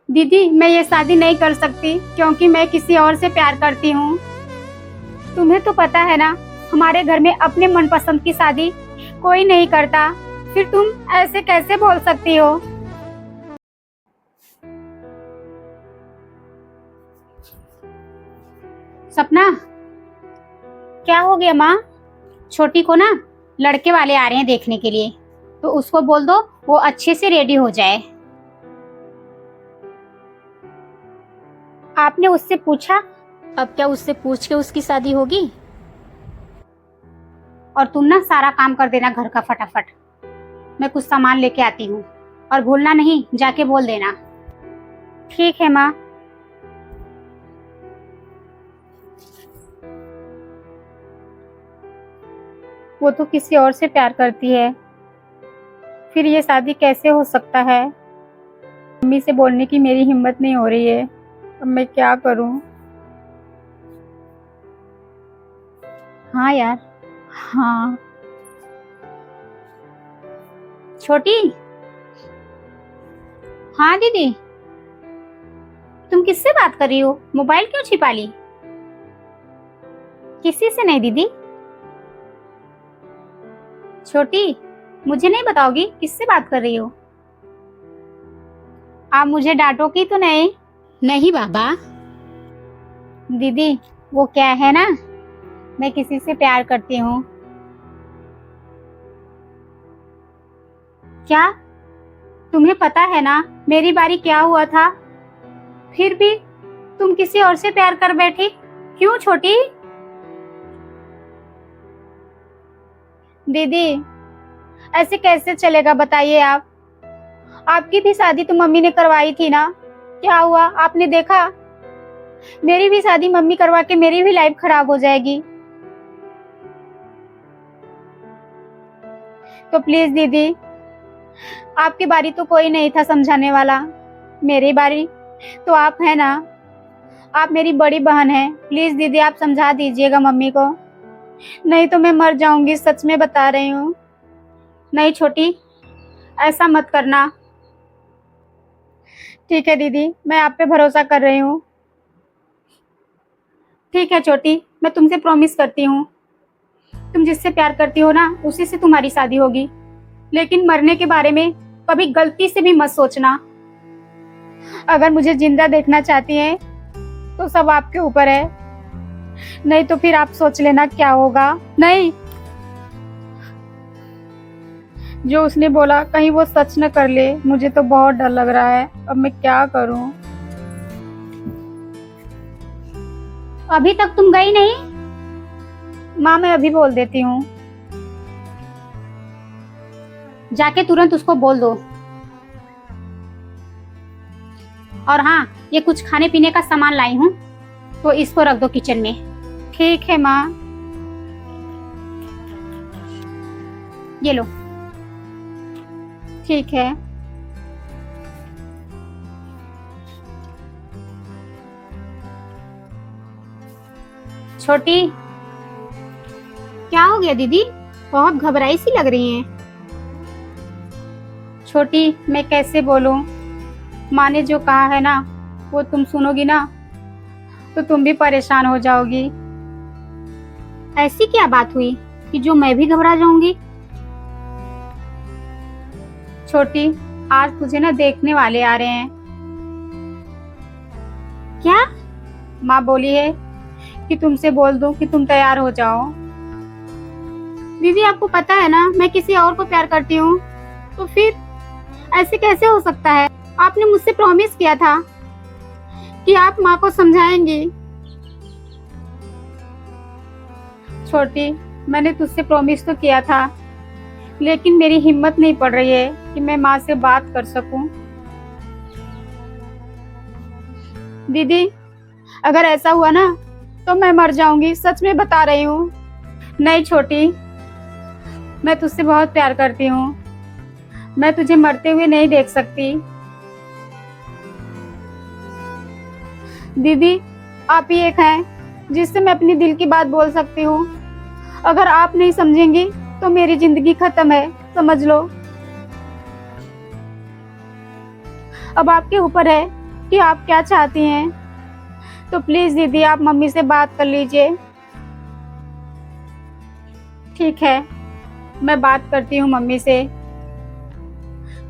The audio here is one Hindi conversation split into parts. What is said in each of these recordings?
दीदी मैं ये शादी नहीं कर सकती क्योंकि मैं किसी और से प्यार करती हूँ। तुम्हें तो पता है ना, हमारे घर में अपने मनपसंद की शादी कोई नहीं करता। फिर तुम ऐसे कैसे बोल सकती हो? सपना, क्या हो गया माँ? छोटी को ना लड़के वाले आ रहे हैं देखने के लिए, तो उसको बोल दो वो अच्छे से रेडी हो जाए। आपने उससे पूछा? अब क्या उससे पूछ के उसकी शादी होगी? और तुम ना सारा काम कर देना घर का फटाफट। मैं कुछ सामान लेके आती हूँ, और भूलना नहीं, जाके बोल देना। ठीक है माँ। वो तो किसी और से प्यार करती है, फिर ये शादी कैसे हो सकता है? मम्मी से बोलने की मेरी हिम्मत नहीं हो रही है। अब मैं क्या करूं? हाँ यार, हाँ। छोटी। हाँ दीदी। तुम किससे बात कर रही हो? मोबाइल क्यों छिपा ली? किसी से नहीं दीदी। छोटी, मुझे नहीं बताओगी किससे बात कर रही हो? आप मुझे डांटोगी तो नहीं? नहीं बाबा। दीदी वो क्या है ना, मैं किसी से प्यार करती हूँ। क्या? तुम्हें पता है ना मेरी बारी क्या हुआ था? फिर भी तुम किसी और से प्यार कर बैठी, क्यों छोटी? दीदी ऐसे कैसे चलेगा बताइए आप? आपकी भी शादी तो मम्मी ने करवाई थी ना, क्या हुआ आपने देखा? मेरी भी शादी मम्मी करवा के मेरी भी लाइफ खराब हो जाएगी। तो प्लीज दीदी, आपकी बारी तो कोई नहीं था समझाने वाला, मेरी बारी तो आप है ना, आप मेरी बड़ी बहन है। प्लीज दीदी आप समझा दीजिएगा मम्मी को, नहीं तो मैं मर जाऊंगी, सच में बता रही हूँ। नहीं छोटी, ऐसा मत करना। ठीक है दीदी, मैं आप पे भरोसा कर रही हूँ। ठीक है छोटी, मैं तुमसे प्रॉमिस करती हूँ, तुम जिससे प्यार करती हो ना उसी से तुम्हारी शादी होगी। लेकिन मरने के बारे में कभी गलती से भी मत सोचना। अगर मुझे जिंदा देखना चाहती हैं तो सब आपके ऊपर है, नहीं तो फिर आप सोच लेना क्या होगा। नहीं, जो उसने बोला कहीं वो सच न कर ले, मुझे तो बहुत डर लग रहा है। अब मैं क्या करूं? अभी तक तुम गई नहीं? माँ मैं अभी बोल देती हूँ, जाके तुरंत उसको बोल दो। और हाँ, ये कुछ खाने पीने का सामान लाई हूँ, तो इसको रख दो किचन में। ठीक है माँ। ये लो। ठीक है। छोटी, क्या हो गया दीदी? बहुत घबराई सी लग रही हैं। छोटी मैं कैसे बोलूं, माँ ने जो कहा है ना वो तुम सुनोगी ना तो तुम भी परेशान हो जाओगी। ऐसी क्या बात हुई कि जो मैं भी घबरा जाऊंगी? छोटी आज तुझे ना देखने वाले आ रहे हैं। क्या? माँ बोली है कि तुमसे बोल दूं कि तुम तैयार हो जाओ। दीदी आपको पता है ना मैं किसी और को प्यार करती हूँ, तो फिर ऐसे कैसे हो सकता है? आपने मुझसे प्रॉमिस किया था कि आप माँ को समझाएंगी। छोटी मैंने तुझसे प्रॉमिस तो किया था, लेकिन मेरी हिम्मत नहीं पड़ रही है कि मैं माँ से बात कर सकूं। दीदी अगर ऐसा हुआ ना तो मैं मर जाऊंगी, सच में बता रही हूँ। नहीं छोटी, मैं तुझसे बहुत प्यार करती हूँ, मैं तुझे मरते हुए नहीं देख सकती। दीदी आप ही एक हैं जिससे मैं अपनी दिल की बात बोल सकती हूँ। अगर आप नहीं समझेंगी तो मेरी जिंदगी खत्म है, समझ लो। अब आपके ऊपर है कि आप क्या चाहती हैं। तो प्लीज दीदी आप मम्मी से बात कर लीजिए। ठीक है, मैं बात करती हूँ मम्मी से,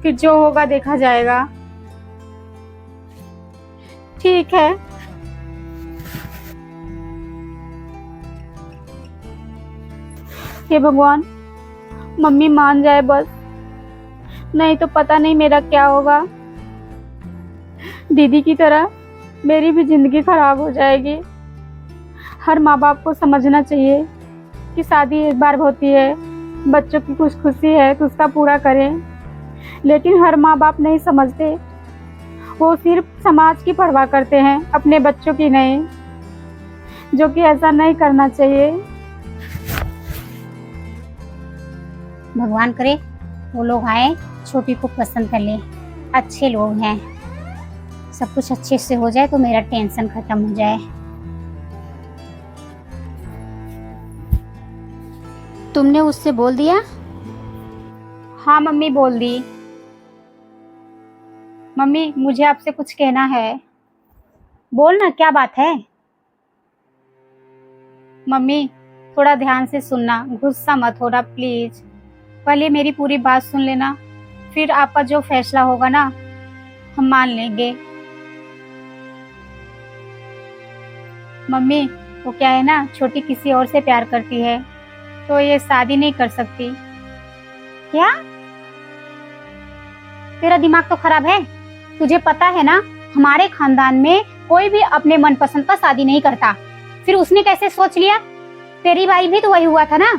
फिर जो होगा देखा जाएगा। ठीक है। हे भगवान, मम्मी मान जाए बस, नहीं तो पता नहीं मेरा क्या होगा। दीदी की तरह मेरी भी जिंदगी खराब हो जाएगी। हर माँ बाप को समझना चाहिए कि शादी एक बार होती है, बच्चों की कुछ खुशी है तो उसका पूरा करें, लेकिन हर माँ बाप नहीं समझते। वो सिर्फ समाज की परवाह करते हैं, अपने बच्चों की नहीं, जो कि ऐसा नहीं करना चाहिए। भगवान करे वो लोग आए, छोटी को पसंद कर ले। अच्छे लोग हैं, सब कुछ अच्छे से हो जाए तो मेरा टेंशन खत्म हो जाए। तुमने उससे बोल दिया? हाँ मम्मी, बोल दी। मम्मी मुझे आपसे कुछ कहना है। बोल ना, क्या बात है? मम्मी थोड़ा ध्यान से सुनना, गुस्सा मत होना प्लीज। पहले मेरी पूरी बात सुन लेना, फिर आपका जो फैसला होगा ना हम मान लेंगे। मम्मी वो क्या है ना, छोटी किसी और से प्यार करती है तो ये शादी नहीं कर सकती। क्या? तेरा दिमाग तो खराब है। तुझे पता है ना, हमारे खानदान में कोई भी अपने मनपसंद का शादी नहीं करता। फिर उसने कैसे सोच लिया? तेरी बाई भी तो वही हुआ था ना,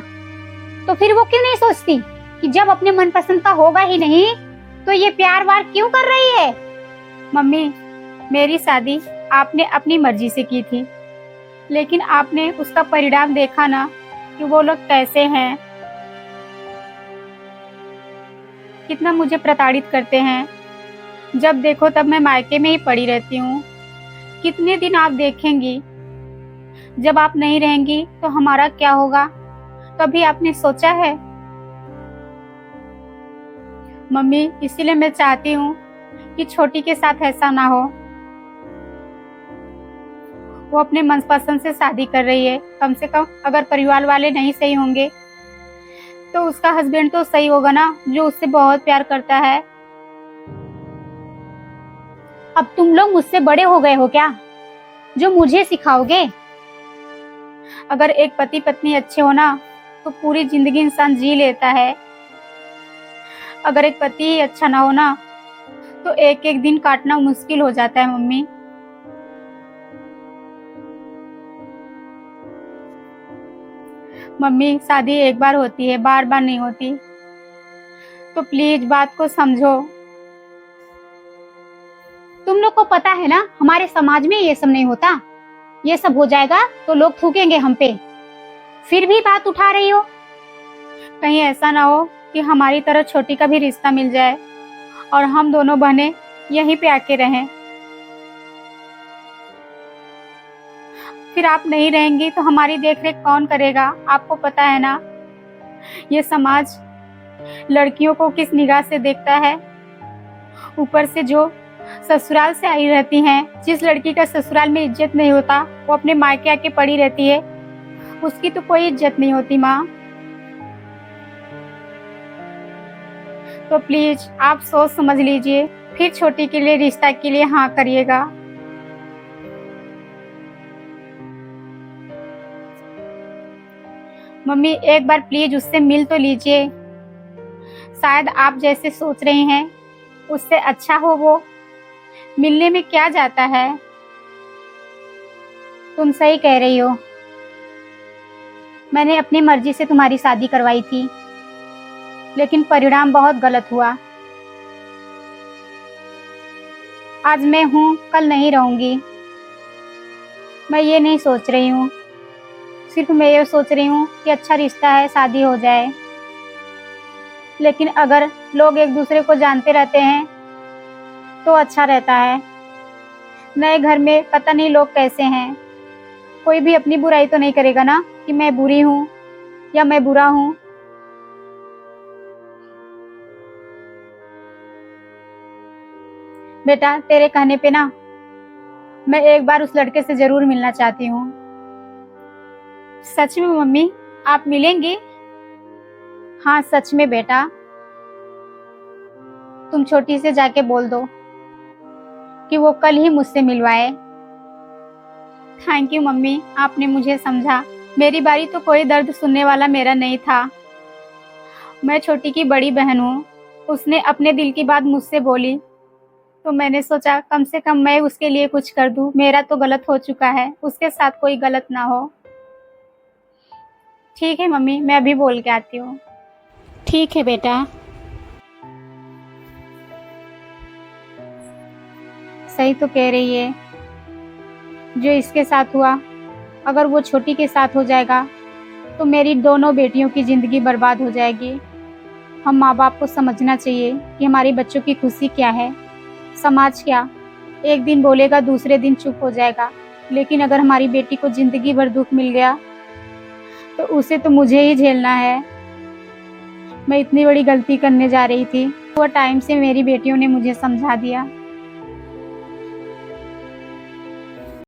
तो फिर वो क्यों नहीं सोचती कि जब अपने मनपसंद का होगा ही नहीं तो ये प्यार वार क्यों कर रही है? मम्मी मेरी शादी आपने अपनी मर्जी से की थी, लेकिन आपने उसका परिणाम देखा ना कि वो लोग कैसे हैं, कितना मुझे प्रताड़ित करते हैं। जब देखो तब मैं मायके में ही पड़ी रहती हूँ। कितने दिन आप देखेंगी? जब आप नहीं रहेंगी तो हमारा क्या होगा, कभी आपने सोचा है? मम्मी इसीलिए मैं चाहती हूँ कि छोटी के साथ ऐसा ना हो। वो अपने मनपसंद से शादी कर रही है, कम से कम अगर परिवार वाले नहीं सही होंगे तो उसका हस्बैंड तो सही होगा ना, जो उससे बहुत प्यार करता है। अब तुम लोग मुझसे बड़े हो गए हो क्या, जो मुझे सिखाओगे? अगर एक पति पत्नी अच्छे हो ना तो पूरी जिंदगी इंसान जी लेता है। अगर एक पति ही अच्छा ना हो ना तो एक एक दिन काटना मुश्किल हो जाता है। मम्मी मम्मी शादी एक बार होती है, बार बार नहीं होती, तो प्लीज बात को समझो। तुम लोग को पता है ना, हमारे समाज में ये सब नहीं होता। ये सब हो जाएगा तो लोग थूकेंगे हम पे, फिर भी बात उठा रही हो। कहीं ऐसा ना हो कि हमारी तरह छोटी का भी रिश्ता मिल जाए और हम दोनों बहनें यहीं पे आके रहें। फिर आप नहीं रहेंगी तो हमारी देखरेख कौन करेगा? आपको पता है ना ये समाज लड़कियों को किस निगाह से देखता है। ऊपर से जो ससुराल से आई रहती हैं, जिस लड़की का ससुराल में इज्जत नहीं होता वो अपने मायके आके पड़ी रहती है, उसकी तो कोई इज्जत नहीं होती माँ। तो प्लीज आप सोच समझ लीजिए, फिर छोटी के लिए रिश्ता के लिए हाँ करिएगा। मम्मी एक बार प्लीज उससे मिल तो लीजिए, शायद आप जैसे सोच रही हैं उससे अच्छा हो वो। मिलने में क्या जाता है। तुम सही कह रही हो, मैंने अपनी मर्जी से तुम्हारी शादी करवाई थी, लेकिन परिणाम बहुत गलत हुआ। आज मैं हूँ, कल नहीं रहूंगी। मैं ये नहीं सोच रही हूँ, सिर्फ मैं ये सोच रही हूँ कि अच्छा रिश्ता है, शादी हो जाए। लेकिन अगर लोग एक दूसरे को जानते रहते हैं तो अच्छा रहता है। नए घर में पता नहीं लोग कैसे हैं, कोई भी अपनी बुराई तो नहीं करेगा ना कि मैं बुरी हूँ या मैं बुरा हूँ। बेटा तेरे कहने पे ना मैं एक बार उस लड़के से जरूर मिलना चाहती हूँ। सच में मम्मी, आप मिलेंगे? हाँ सच में बेटा, तुम छोटी से जाके बोल दो कि वो कल ही मुझसे मिलवाए। थैंक यू मम्मी, आपने मुझे समझा। मेरी बारी तो कोई दर्द सुनने वाला मेरा नहीं था। मैं छोटी की बड़ी बहन हूँ। उसने अपने दिल की बात मुझसे बोली तो मैंने सोचा कम से कम मैं उसके लिए कुछ कर दूँ। मेरा तो गलत हो चुका है, उसके साथ कोई गलत ना हो। ठीक है मम्मी, मैं अभी बोल के आती हूँ। ठीक है बेटा। सही तो कह रही है, जो इसके साथ हुआ अगर वो छोटी के साथ हो जाएगा तो मेरी दोनों बेटियों की जिंदगी बर्बाद हो जाएगी। हम माँ बाप को समझना चाहिए कि हमारे बच्चों की खुशी क्या है। समाज क्या एक दिन बोलेगा, दूसरे दिन चुप हो जाएगा, लेकिन अगर हमारी बेटी को जिंदगी भर दुख मिल गया तो उसे तो मुझे ही झेलना है। मैं इतनी बड़ी गलती करने जा रही थी, वो टाइम से मेरी बेटियों ने मुझे समझा दिया।